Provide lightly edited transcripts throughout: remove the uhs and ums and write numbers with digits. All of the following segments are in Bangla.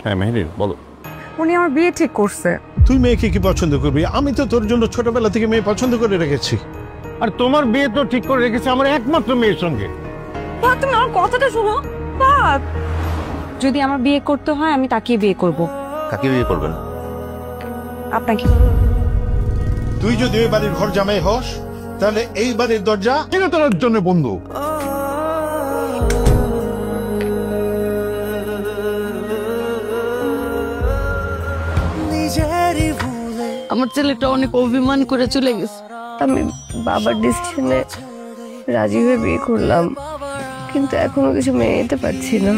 হ্যাঁ মেহেদি বলো। উনি আমার বিয়ে ঠিক করছে। তুই মেয়েকে কি পছন্দ করবি? আমি তো তোর জন্য ছোটবেলা থেকে মেয়ে পছন্দ করে রেখেছি। আর তোমার বিয়ে তো ঠিক করে রেখেছে আমার একমাত্র মেয়ের সঙ্গে। বাবা তুমি আমার কথাটা শোনো। বাবা যদি আমার বিয়ে করতে হয় আমি তাকেই বিয়ে করব। কাকে বিয়ে করবেন? আপনাকে। তুই যদি ওই বাড়ির ঘর জামাই হস তাহলে এই বাড়ির দরজা কিনে তোলার জন্য বন্ধু। আমার ছেলেটা অনেক অভিমান করে চলে গেছে। আমি বাবার ডিসিশনে রাজি হয়ে বিয়ে করলাম, কিন্তু এখনো কিছু মেনে নিতে পারছি না।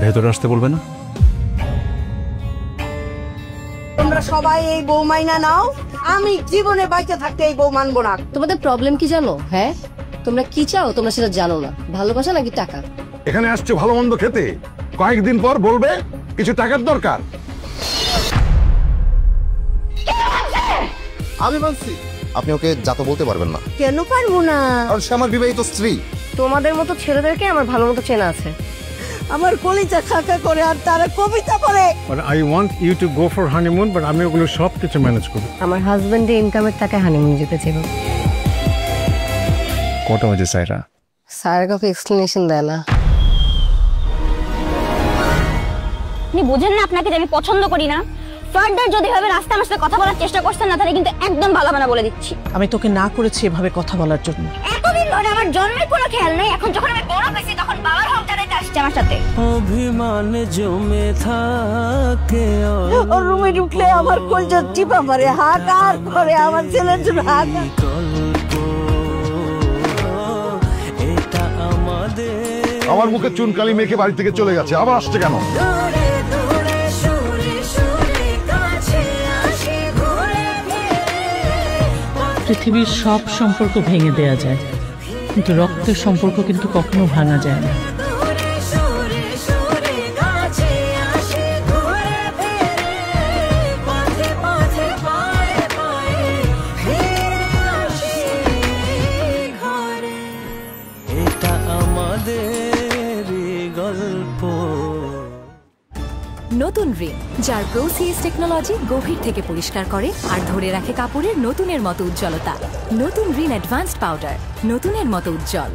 ভেতরে আসতে বলবে না? তোমরা সবাই এই বউ মাইনা নাও, আমি জীবনে বাইচে থাকতে এই বউ মানবো না। তোমাদের প্রবলেম কি জানো? হ্যাঁ, তোমরা কি চাও তোমরা সেটা জানো না। ভালোবাসা নাকি টাকা? এখানে আসছে ভালো মন্দ খেতে, কয়েকদিন পর বলবে কিছু টাকার দরকার। আমি বলছি আপনি ওকে যা তো বলতে পারবেন না। কেন পারবো না? কারণ সে আমার বিবাহিত স্ত্রী। তোমাদের মতো ছেলেদেরকে আমার ভালো মতো চেনা আছে। আমার কলিজা খাকা করে আর তারা কবিতা পড়ে। But I want you to go for honeymoon, but আমি ওগুলো সব কিছু ম্যানেজ করব। আমার হাজবেন্ডের ইনকামের টাকায় হানিমুন যেতে চাইব। কটা বাজে সাইরা? স্যার কাউকে এক্সপ্লেনেশন দেয় না। আপনি বোঝেন না আপনাকে যে আমি পছন্দ করি না। ফার্দার যদি ভাবে রাস্তা আমার সাথে কথা বলার চেষ্টা করছেন না, তাহলে কিন্তু একদম ভালো না বলে দিচ্ছি। আমি তোকে না করেছি এভাবে কথা বলার জন্য। এতদিন ধরে আমার জন্মের কোনো খেয়াল নাই, এখন যখন আমি বড় হয়েছি তখন বাবার হক জানাইতে আসছে আমার সাথে। অভিমান জমে থাকে ওর রুমে ঢুকলে আমার কলিজা টিপা মারে, হাকার করে আমার ছেলের জন্য হাকার। এটা আমাদের। আমার মুখে চুনকালি মেখে বাড়ি থেকে চলে গেছে, আবার আসছে কেন? পৃথিবীর সব সম্পর্ক ভেঙে দেয়া যায়, কিন্তু রক্তের সম্পর্ক কিন্তু কখনো ভাঙা যায় না। এটা আমাদের গল্প। নতুন রিন, যার প্রোসিএস টেকনোলজি গভীর থেকে পরিষ্কার করে আর ধরে রাখে কাপড়ের নতুনের মতো উজ্জ্বলতা। নতুন রিন অ্যাডভান্সড পাউডার, নতুনের মতো উজ্জ্বল।